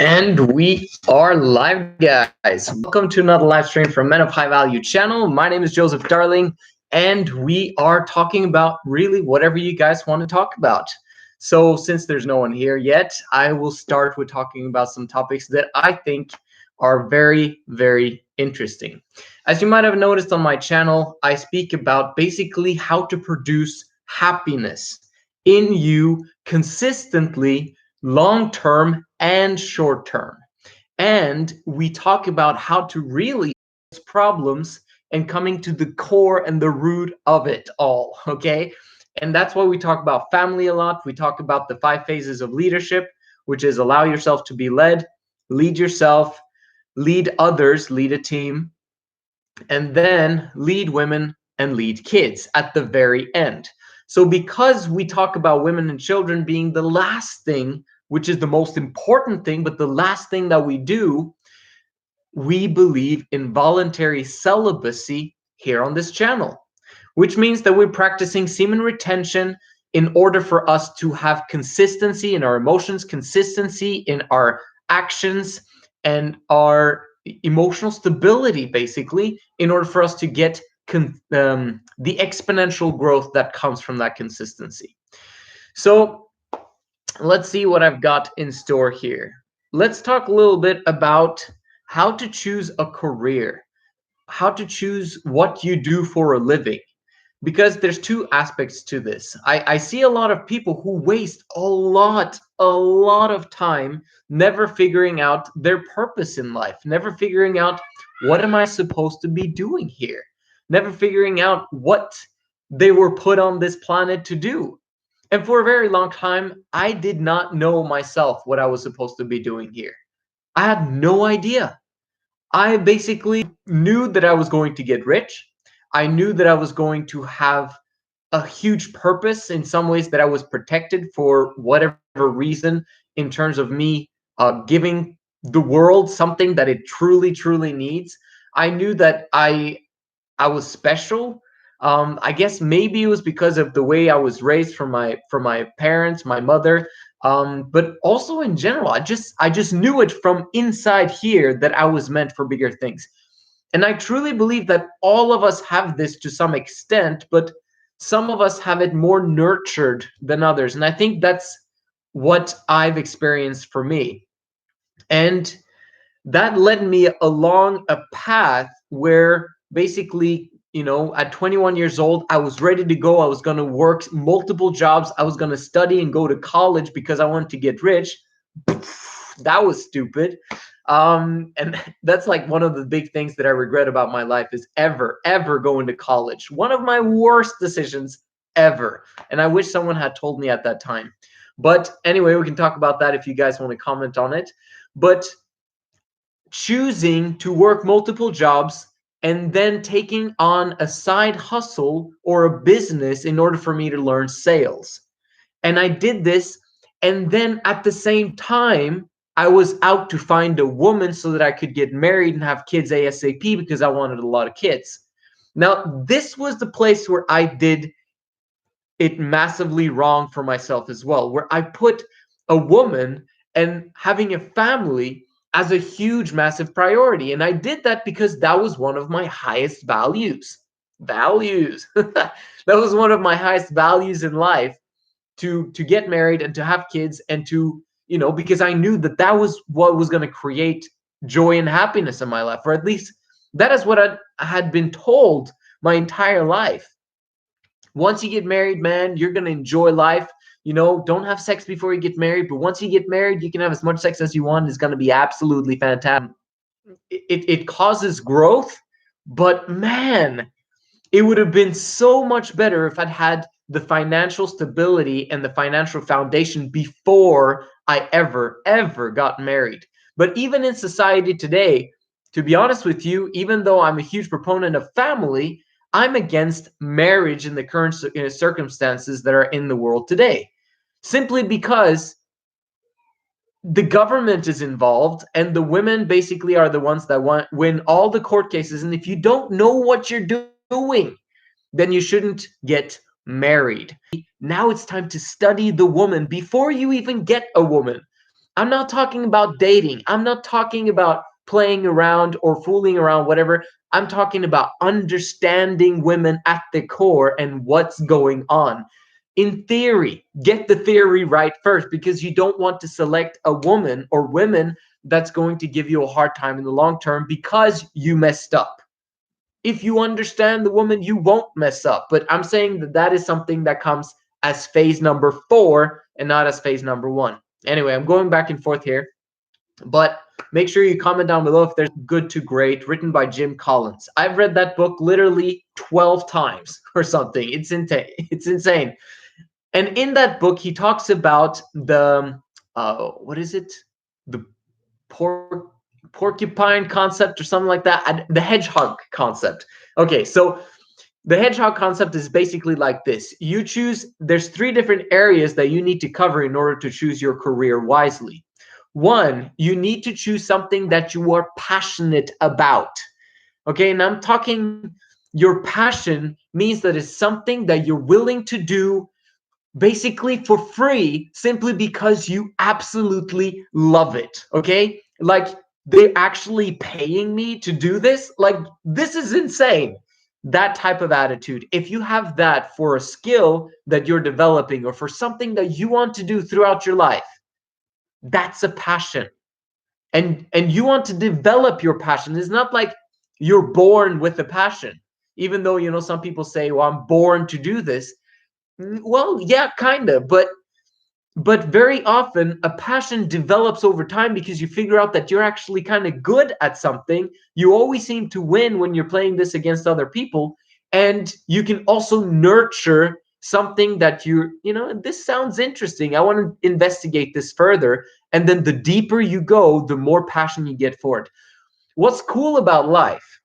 And we are live, guys. Welcome to another live stream from Men of High Value channel. My name is Joseph Darling, and we are talking about really whatever you guys want to talk about. So since there's no one here yet, I will start with talking about some topics that I think are very, very interesting. As you might have noticed on my channel, I speak about basically how to produce happiness in you consistently, long-term and short-term. And we talk about how to really fix problems and coming to the core and the root of it all, okay? And that's why we talk about family a lot. We talk about the 5 phases of leadership, which is allow yourself to be led, lead yourself, lead others, lead a team, and then lead women and lead kids at the very end. So because we talk about women and children being the last thing, which is the most important thing, but the last thing that we do, we believe in voluntary celibacy here on this channel, which means that we're practicing semen retention in order for us to have consistency in our emotions, consistency in our actions, and our emotional stability, basically, in order for us to get the exponential growth that comes from that consistency. So let's see what I've got in store here. Let's talk a little bit about how to choose a career, how to choose what you do for a living, because there's 2 aspects to this. I see a lot of people who waste a lot of time never figuring out their purpose in life, never figuring out what am I supposed to be doing here, never figuring out what they were put on this planet to do. And for a very long time, I did not know myself what I was supposed to be doing here. I had no idea. I basically knew that I was going to get rich. I knew that I was going to have a huge purpose in some ways, that I was protected for whatever reason in terms of me giving the world something that it truly needs. I knew that I was special. I guess maybe it was because of the way I was raised from my parents, my mother, but also in general, I just knew it from inside here that I was meant for bigger things. And I truly believe that all of us have this to some extent, but some of us have it more nurtured than others. And I think that's what I've experienced for me. And that led me along a path where basically, at 21 years old, I was ready to go. I was going to work multiple jobs. I was going to study and go to college because I wanted to get rich. That was stupid. And that's like one of the big things that I regret about my life is ever going to college. One of my worst decisions ever. And I wish someone had told me at that time. But anyway, we can talk about that if you guys want to comment on it. But choosing to work multiple jobs and then taking on a side hustle or a business in order for me to learn sales. And I did this, and then at the same time, I was out to find a woman so that I could get married and have kids ASAP because I wanted a lot of kids. Now, this was the place where I did it massively wrong for myself as well, where I put a woman and having a family as a huge, massive priority. And I did that because that was one of my highest values. That was one of my highest values in life, to get married and to have kids, and to, because I knew that that was what was going to create joy and happiness in my life, or at least that is what I had been told my entire life. Once you get married, man, you're going to enjoy life. Don't have sex before you get married, but once you get married, you can have as much sex as you want. It's going to be absolutely fantastic. It causes growth, but man, it would have been so much better if I'd had the financial stability and the financial foundation before I ever got married. But even in society today, to be honest with you, even though I'm a huge proponent of family, I'm against marriage in the current circumstances that are in the world today, simply because the government is involved and the women basically are the ones that win all the court cases. And if you don't know what you're doing, then you shouldn't get married. Now it's time to study the woman before you even get a woman. I'm not talking about dating. I'm not talking about playing around or fooling around, whatever. I'm talking about understanding women at the core and what's going on. In theory, get the theory right first, because you don't want to select a woman or women that's going to give you a hard time in the long term because you messed up. If you understand the woman, you won't mess up. But I'm saying that that is something that comes as phase number 4 and not as phase number 1. Anyway, I'm going back and forth here, but make sure you comment down below if there's Good to Great, written by Jim Collins. I've read that book literally 12 times or something. It's insane. It's insane. And in that book, he talks about the what is it? The porcupine concept or something like that. The hedgehog concept. Okay, so the hedgehog concept is basically like this. You choose, there's 3 different areas that you need to cover in order to choose your career wisely. 1, you need to choose something that you are passionate about. Okay, and I'm talking, your passion means that it's something that you're willing to do basically for free, simply because you absolutely love it. Okay, like, they're actually paying me to do this. Like, this is insane. That type of attitude, if you have that for a skill that you're developing or for something that you want to do throughout your life, that's a passion. And you want to develop your passion. It's not like you're born with a passion, even though, some people say, well, I'm born to do this. Well, yeah, kind of, but very often a passion develops over time because you figure out that you're actually kind of good at something. You always seem to win when you're playing this against other people, and you can also nurture something that this sounds interesting, I want to investigate this further. And then the deeper you go, the more passion you get for it. What's cool about life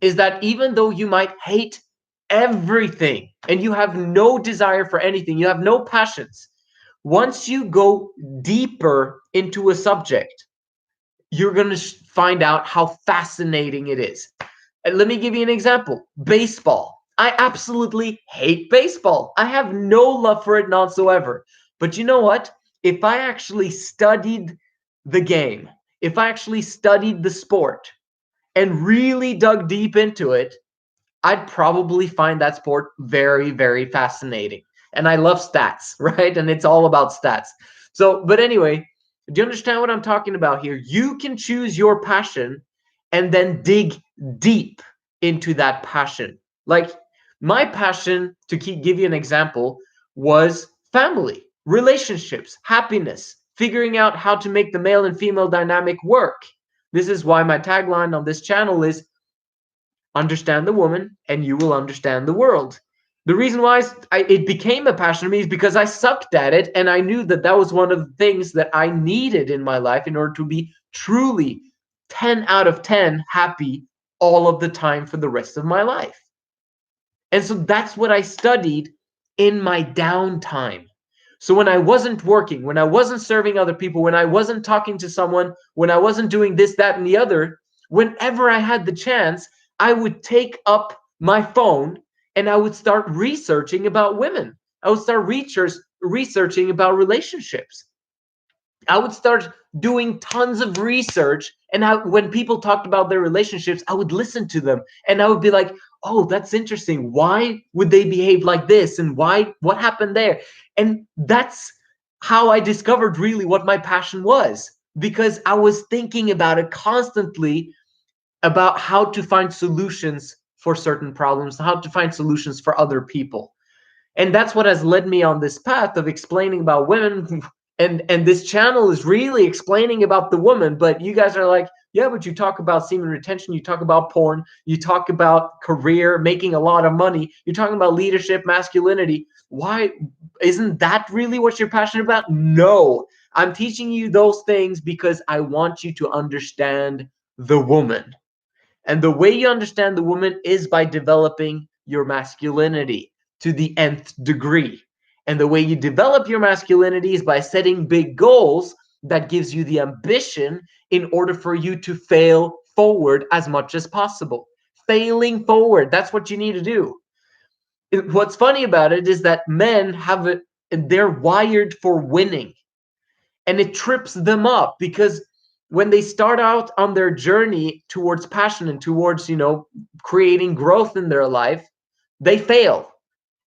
is that even though you might hate everything and you have no desire for anything, you have no passions, once you go deeper into a subject, you're going to find out how fascinating it is. And let me give you an example. Baseball. I absolutely hate baseball. I have no love for it whatsoever. But you know what? If I actually studied the game, if I actually studied the sport and really dug deep into it, I'd probably find that sport very, very fascinating. And I love stats, right? And it's all about stats. So, but anyway, do you understand what I'm talking about here? You can choose your passion and then dig deep into that passion. Like, my passion, to give you an example, was family, relationships, happiness, figuring out how to make the male and female dynamic work. This is why my tagline on this channel is understand the woman and you will understand the world. The reason why it became a passion to me is because I sucked at it, and I knew that that was one of the things that I needed in my life in order to be truly 10 out of 10 happy all of the time for the rest of my life. And so that's what I studied in my downtime. So when I wasn't working, when I wasn't serving other people, when I wasn't talking to someone, when I wasn't doing this, that, and the other, whenever I had the chance, I would take up my phone and I would start researching about women. I would start researching about relationships. I would start doing tons of research, and when people talked about their relationships, I would listen to them, and I would be like, oh, that's interesting. Why would they behave like this? And what happened there? And that's how I discovered really what my passion was, because I was thinking about it constantly, about how to find solutions for certain problems, how to find solutions for other people. And that's what has led me on this path of explaining about women. And this channel is really explaining about the woman. But you guys are like, yeah, but you talk about semen retention, you talk about porn, you talk about career, making a lot of money, you're talking about leadership, masculinity. Why isn't that really what you're passionate about? No, I'm teaching you those things because I want you to understand the woman. And the way you understand the woman is by developing your masculinity to the nth degree. And the way you develop your masculinity is by setting big goals that gives you the ambition in order for you to fail forward as much as possible. Failing forward, that's what you need to do. What's funny about it is that men they're wired for winning. And it trips them up because when they start out on their journey towards passion and towards, creating growth in their life, they fail.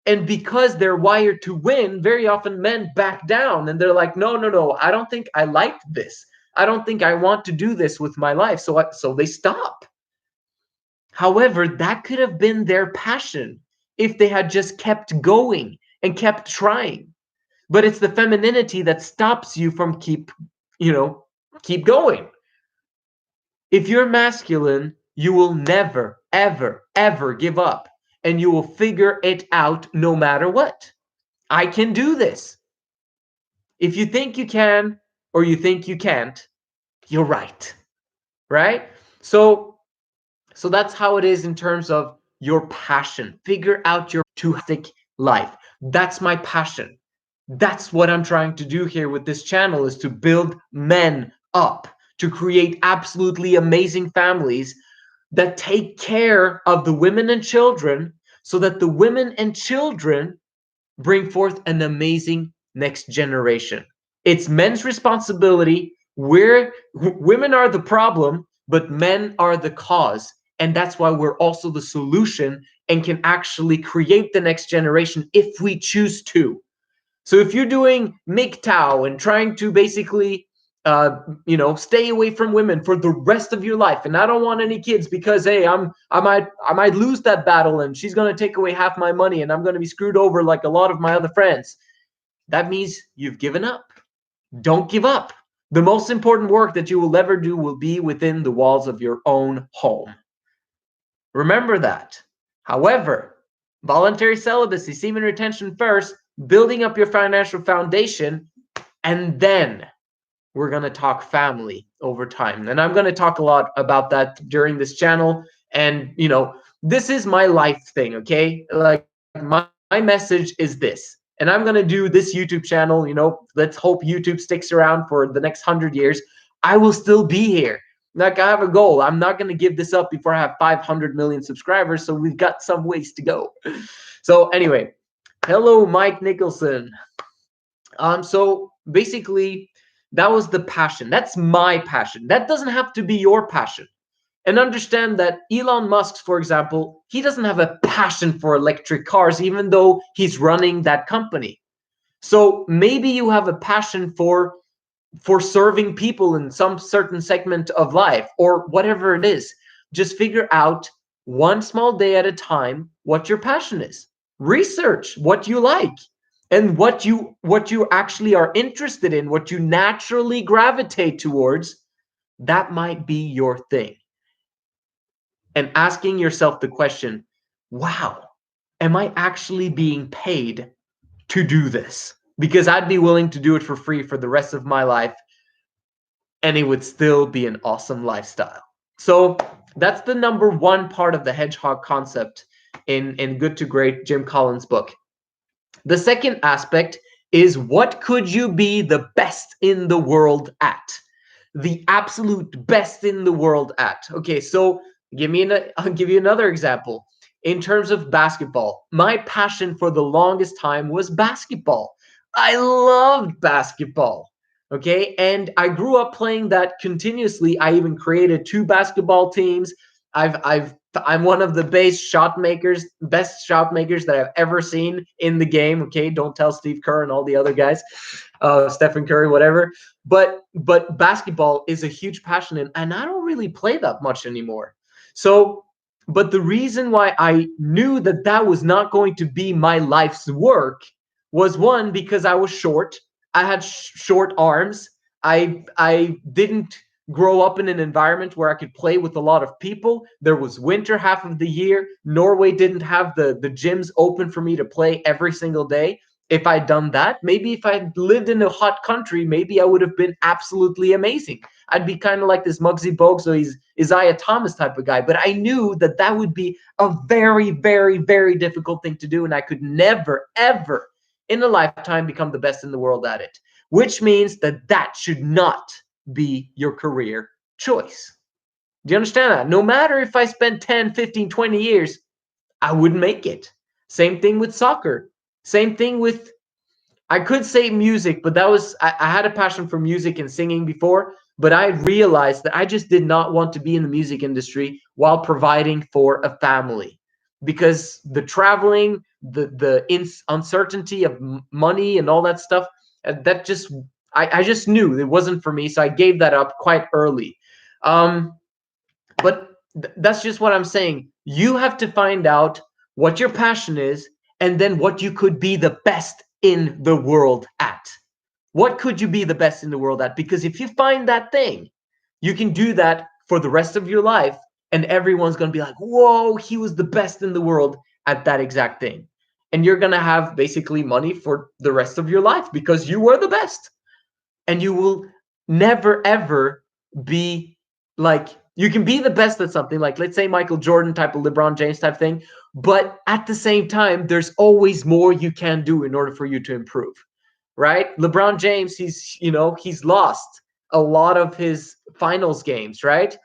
And because they're wired to win, very often men back down and they're like, no, I don't think I like this. I don't think I want to do this with my life. So they stop. However, that could have been their passion if they had just kept going and kept trying. But it's the femininity that stops you from keep going. If you're masculine, you will never, ever, ever give up, and you will figure it out no matter what. I can do this. If you think you can or you think you can't, you're right. Right? So that's how it is in terms of your passion. Figure out your artistic life. That's my passion. That's what I'm trying to do here with this channel, is to build men up, to create absolutely amazing families that take care of the women and children, so that the women and children bring forth an amazing next generation. It's men's responsibility. Women are the problem, but men are the cause. And that's why we're also the solution and can actually create the next generation if we choose to. So if you're doing MGTOW and trying to basically, stay away from women for the rest of your life, and I don't want any kids because, hey, I might lose that battle and she's gonna take away half my money and I'm gonna be screwed over like a lot of my other friends, that means you've given up. Don't give up. The most important work that you will ever do will be within the walls of your own home. Remember that. However, voluntary celibacy, semen retention first, building up your financial foundation, and then we're going to talk family over time. And I'm going to talk a lot about that during this channel. And, this is my life thing, okay? Like, my message is this. And I'm going to do this YouTube channel, let's hope YouTube sticks around for the next 100 years. I will still be here. Like, I have a goal. I'm not going to give this up before I have 500 million subscribers. So we've got some ways to go. So anyway, hello, Mike Nicholson. So basically, that was the passion. That's my passion. That doesn't have to be your passion. And understand that Elon Musk, for example, he doesn't have a passion for electric cars, even though he's running that company. So maybe you have a passion for serving people in some certain segment of life, or whatever it is. Just figure out one small day at a time what your passion is. Research what you like and what you actually are interested in, what you naturally gravitate towards. That might be your thing. And asking yourself the question, wow, am I actually being paid to do this? Because I'd be willing to do it for free for the rest of my life, and it would still be an awesome lifestyle. So that's the number one part of the hedgehog concept in Good to Great, Jim Collins' book. The second aspect is, what could you be the best in the world at? The absolute best in the world at. Okay, so I'll give you another example. In terms of basketball, my passion for the longest time was basketball. I loved basketball. Okay, and I grew up playing that continuously. I even created 2 basketball teams. I'm one of the best shot makers that I've ever seen in the game. Okay, don't tell Steve Kerr and all the other guys, Stephen Curry, whatever. But basketball is a huge passion, and I don't really play that much anymore. So, but the reason why I knew that that was not going to be my life's work was, one, because I was short. I had short arms. I didn't grow up in an environment where I could play with a lot of people. There was winter half of the year. Norway didn't have the gyms open for me to play every single day. If I'd done that, maybe if I'd lived in a hot country, maybe I would have been absolutely amazing. I'd be kind of like this Muggsy Bogues or Isaiah Thomas type of guy. But I knew that that would be a very, very, very difficult thing to do. And I could never, ever in a lifetime become the best in the world at it, which means that that should not be your career choice. Do you understand that? No matter if I spent 10, 15, 20 years, I wouldn't make it. Same thing with soccer. Same thing with, I could say music, but that was, I had a passion for music and singing before, but I realized that I just did not want to be in the music industry while providing for a family, because the traveling, the uncertainty of money and all that stuff, that just, I just knew it wasn't for me, so I gave that up quite early. But that's just what I'm saying. You have to find out what your passion is, and then what you could be the best in the world at. What could you be the best in the world at? Because if you find that thing, you can do that for the rest of your life, and everyone's going to be like, whoa, he was the best in the world at that exact thing. And you're going to have basically money for the rest of your life because you were the best. And you will never ever be like, you can be the best at something, like let's say Michael Jordan type of, LeBron James type thing, but at the same time there's always more you can do in order for you to improve, right? LeBron James, he's lost a lot of his finals games, right?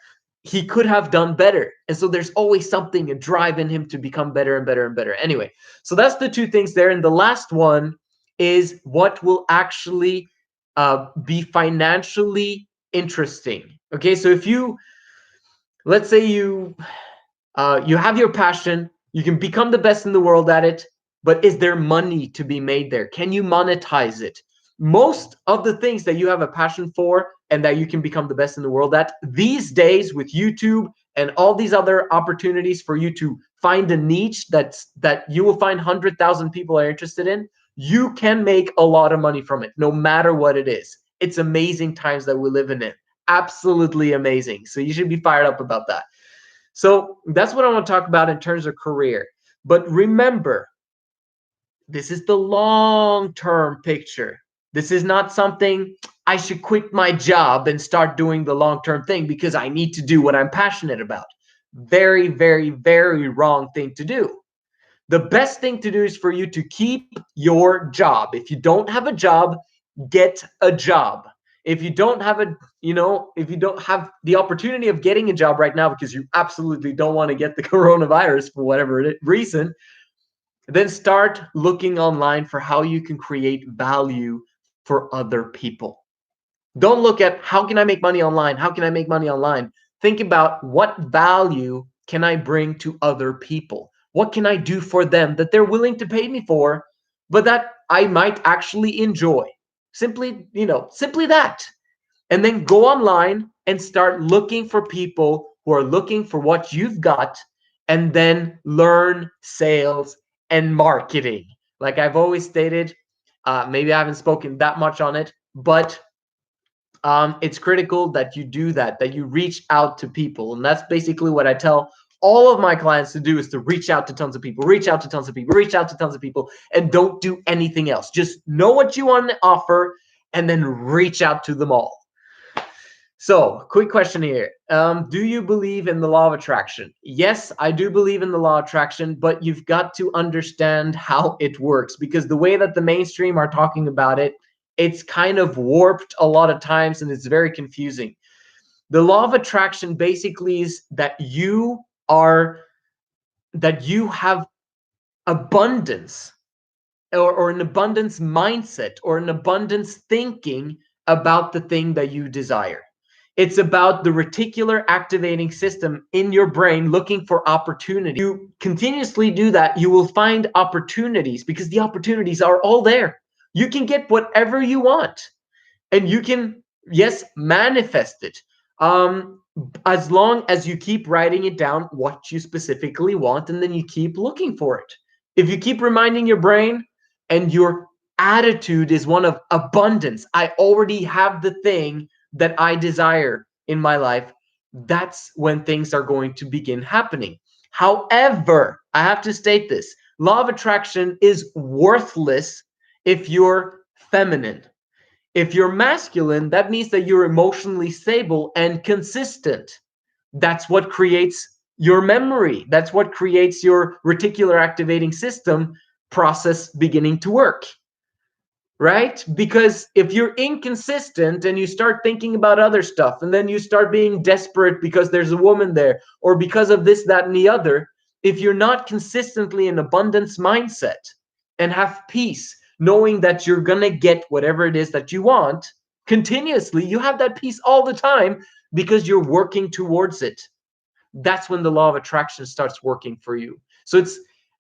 He could have done better, and so there's always something, a drive in him to become better and better and better. Anyway, so that's the two things there. And the last one is what will actually be financially interesting. Okay, so if you, let's say you have your passion, you can become the best in the world at it, but is there money to be made there? Can you monetize it? Most of the things that you have a passion for and that you can become the best in the world at these days, with YouTube and all these other opportunities for you to find a niche that you will find 100,000 people are interested in, you can make a lot of money from it, no matter what it is. It's amazing times that we live in it. Absolutely amazing. So you should be fired up about that. So that's what I want to talk about in terms of career. But remember, this is the long-term picture. This is not something I should quit my job and start doing the long-term thing because I need to do what I'm passionate about. Very, very, very wrong thing to do. The best thing to do is for you to keep your job. If you don't have a job, get a job. If you don't have if you don't have the opportunity of getting a job right now because you absolutely don't want to get the coronavirus for whatever reason, then start looking online for how you can create value for other people. Don't look at how can I make money online? How can I make money online? Think about what value can I bring to other people? What can I do for them that they're willing to pay me for, but that I might actually enjoy? Simply, simply that. And then go online and start looking for people who are looking for what you've got, and then learn sales and marketing. Like I've always stated, maybe I haven't spoken that much on it, but it's critical that you do that you reach out to people. And that's basically what I tell all of my clients to do, is to reach out to tons of people, reach out to tons of people, reach out to tons of people, and don't do anything else. Just know what you want to offer and then reach out to them all. So, quick question here. Do you believe in the law of attraction? Yes, I do believe in the law of attraction, but you've got to understand how it works, because the way that the mainstream are talking about it, it's kind of warped a lot of times and it's very confusing. The law of attraction basically is that you have abundance, or an abundance mindset, or an abundance thinking about the thing that you desire. It's about the reticular activating system in your brain looking for opportunity. You continuously do that, you will find opportunities, because the opportunities are all there. You can get whatever you want, and you can, yes, manifest it. As long as you keep writing it down, what you specifically want, and then you keep looking for it. If you keep reminding your brain and your attitude is one of abundance, I already have the thing that I desire in my life, that's when things are going to begin happening. However, I have to state this: law of attraction is worthless if you're feminine. If you're masculine, that means that you're emotionally stable and consistent. That's what creates your memory. That's what creates your reticular activating system process beginning to work. Right? Because if you're inconsistent and you start thinking about other stuff, and then you start being desperate because there's a woman there, or because of this, that, and the other, if you're not consistently in abundance mindset and have peace, knowing that you're going to get whatever it is that you want continuously. You have that peace all the time because you're working towards it. That's when the law of attraction starts working for you. So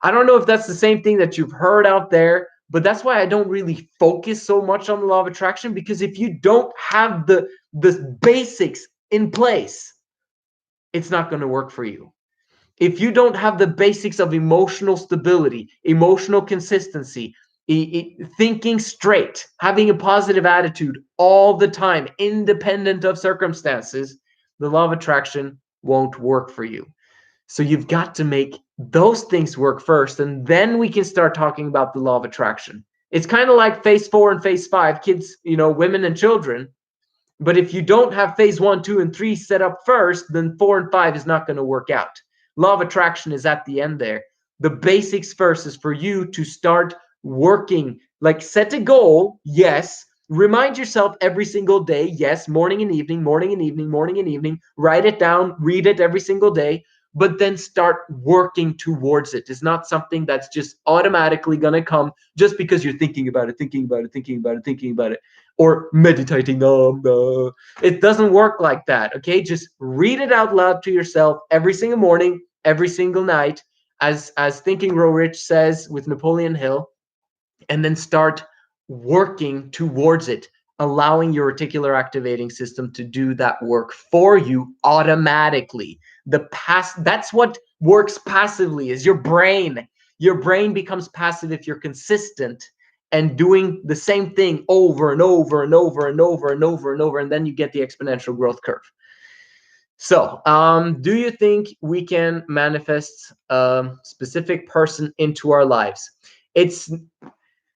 I don't know if that's the same thing that you've heard out there, but that's why I don't really focus so much on the law of attraction, because if you don't have the basics in place, it's not going to work for you. If you don't have the basics of emotional stability, emotional consistency, thinking straight, having a positive attitude all the time, independent of circumstances, the law of attraction won't work for you. So you've got to make those things work first, and then we can start talking about the law of attraction. It's kind of like phase 4 and phase 5, kids, women and children. But if you don't have phase 1, 2, and 3 set up first, then 4 and 5 is not going to work out. Law of attraction is at the end there. The basics first is for you to start working, like set a goal. Yes. Remind yourself every single day. Yes. Morning and evening, morning and evening, morning and evening. Write it down, read it every single day, but then start working towards it. It's not something that's just automatically going to come just because you're thinking about it, or meditating. It doesn't work like that. Okay. Just read it out loud to yourself every single morning, every single night, as Think and Grow Rich says with Napoleon Hill, and then start working towards it, allowing your reticular activating system to do that work for you automatically. That's what works passively, is your brain. Your brain becomes passive if you're consistent and doing the same thing over and over and over and over and over and over, and then you get the exponential growth curve. So, do you think we can manifest a specific person into our lives?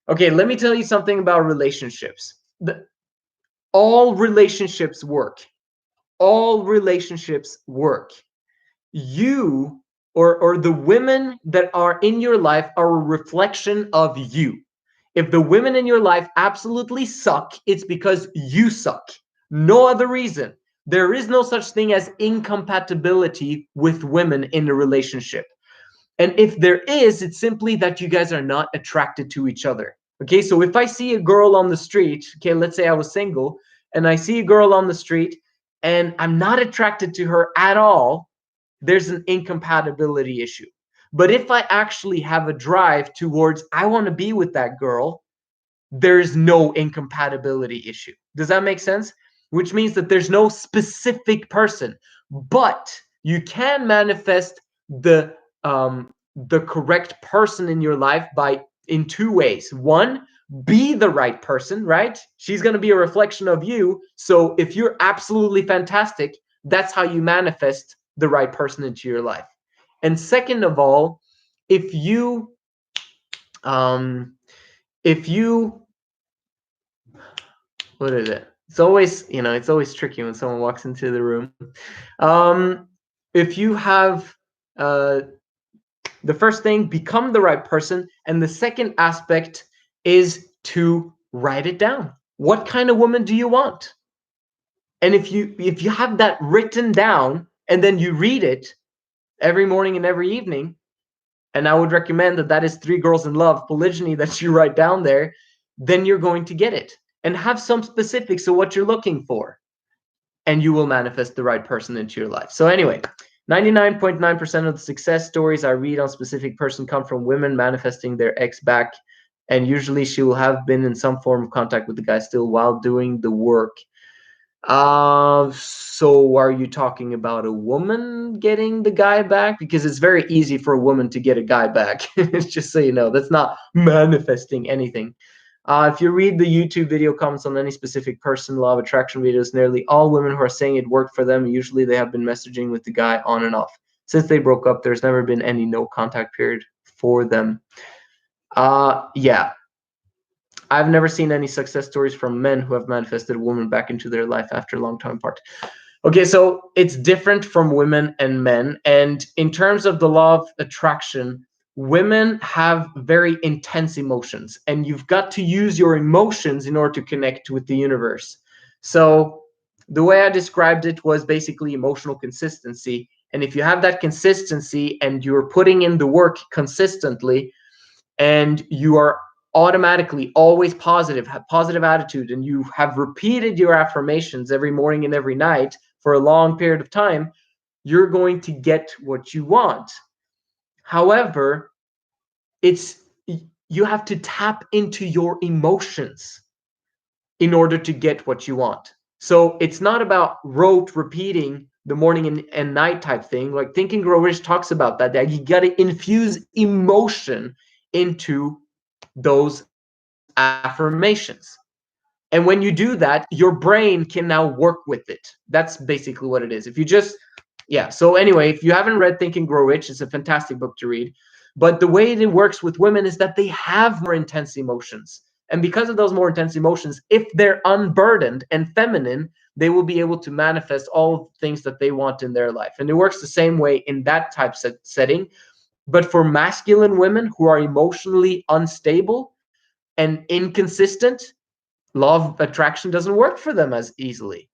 Okay, let me tell you something about relationships. All relationships work. All relationships work. You or the women that are in your life are a reflection of you. If the women in your life absolutely suck, it's because you suck. No other reason. There is no such thing as incompatibility with women in a relationship. And if there is, it's simply that you guys are not attracted to each other. Okay, so if I see a girl on the street, okay, let's say I was single, and I see a girl on the street, and I'm not attracted to her at all, there's an incompatibility issue. But if I actually have a drive towards, I want to be with that girl, there's no incompatibility issue. Does that make sense? Which means that there's no specific person, but you can manifest the correct person in your life in 2 ways. One, be the right person, right? She's going to be a reflection of you. So if you're absolutely fantastic, that's how you manifest the right person into your life. And second of all, if you what is it? It's always, it's always tricky when someone walks into the room. If you have the first thing, become the right person, and the second aspect is to write it down. What kind of woman do you want? And if you have that written down and then you read it every morning and every evening, and I would recommend that is 3 Girls in Love polygyny that you write down there, then you're going to get it. And have some specifics of what you're looking for, and you will manifest the right person into your life. So anyway, 99.9% of the success stories I read on specific person come from women manifesting their ex back, and usually she will have been in some form of contact with the guy still while doing the work. So are you talking about a woman getting the guy back? Because it's very easy for a woman to get a guy back. Just so you know, that's not manifesting anything. If you read the YouTube video comments on any specific person, law of attraction videos, nearly all women who are saying it worked for them, usually they have been messaging with the guy on and off. Since they broke up, there's never been any no contact period for them. Yeah. I've never seen any success stories from men who have manifested a woman back into their life after a long time apart. Okay, so it's different from women and men. And in terms of the law of attraction, women have very intense emotions, and you've got to use your emotions in order to connect with the universe. So the way I described it was basically emotional consistency. And if you have that consistency and you're putting in the work consistently, and you are automatically always positive, have positive attitude, and you have repeated your affirmations every morning and every night for a long period of time, you're going to get what you want. However, you have to tap into your emotions in order to get what you want. So it's not about rote repeating the morning and night type thing. Like Think and Grow Rich talks about that you got to infuse emotion into those affirmations. And when you do that, your brain can now work with it. That's basically what it is. If you just, yeah. So anyway, if you haven't read Think and Grow Rich, it's a fantastic book to read. But the way it works with women is that they have more intense emotions. And because of those more intense emotions, if they're unburdened and feminine, they will be able to manifest all the things that they want in their life. And it works the same way in that type setting. But for masculine women who are emotionally unstable and inconsistent, law of attraction doesn't work for them as easily.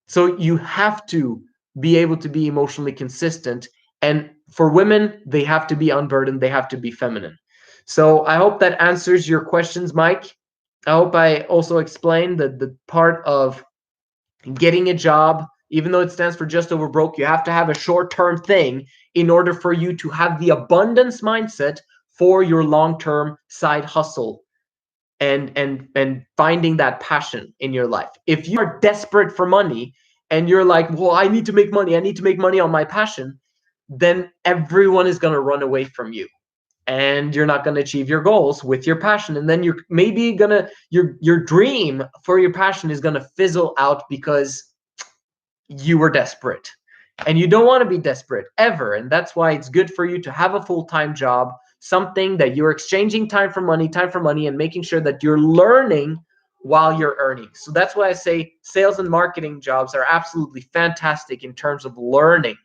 So you have to be able to be emotionally consistent. And for women, they have to be unburdened. They have to be feminine. So I hope that answers your questions, Mike. I hope I also explained the part of getting a job, even though it stands for just over broke, you have to have a short-term thing in order for you to have the abundance mindset for your long-term side hustle and finding that passion in your life. If you are desperate for money and you're like, well, I need to make money, I need to make money on my passion, then everyone is going to run away from you and you're not going to achieve your goals with your passion. And then you're maybe gonna your dream for your passion is going to fizzle out because you were desperate. And you don't want to be desperate ever. And that's why it's good for you to have a full-time job, something that you're exchanging time for money, and making sure that you're learning while you're earning. So that's why I say sales and marketing jobs are absolutely fantastic in terms of learning.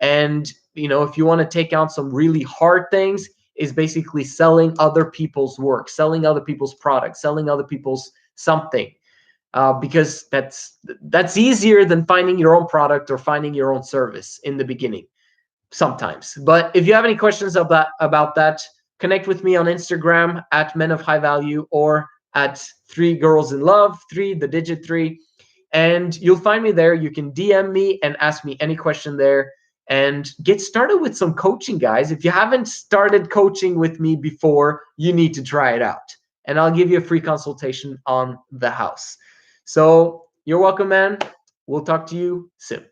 And if you want to take on some really hard things, is basically selling other people's work, selling other people's products, selling other people's something. Because that's easier than finding your own product or finding your own service in the beginning sometimes. But if you have any questions about that, connect with me on Instagram at Men of High Value or at 3 Girls in Love, 3, the digit 3. And you'll find me there. You can DM me and ask me any question there and get started with some coaching, guys. If you haven't started coaching with me before, you need to try it out. And I'll give you a free consultation on the house. So you're welcome, man. We'll talk to you soon.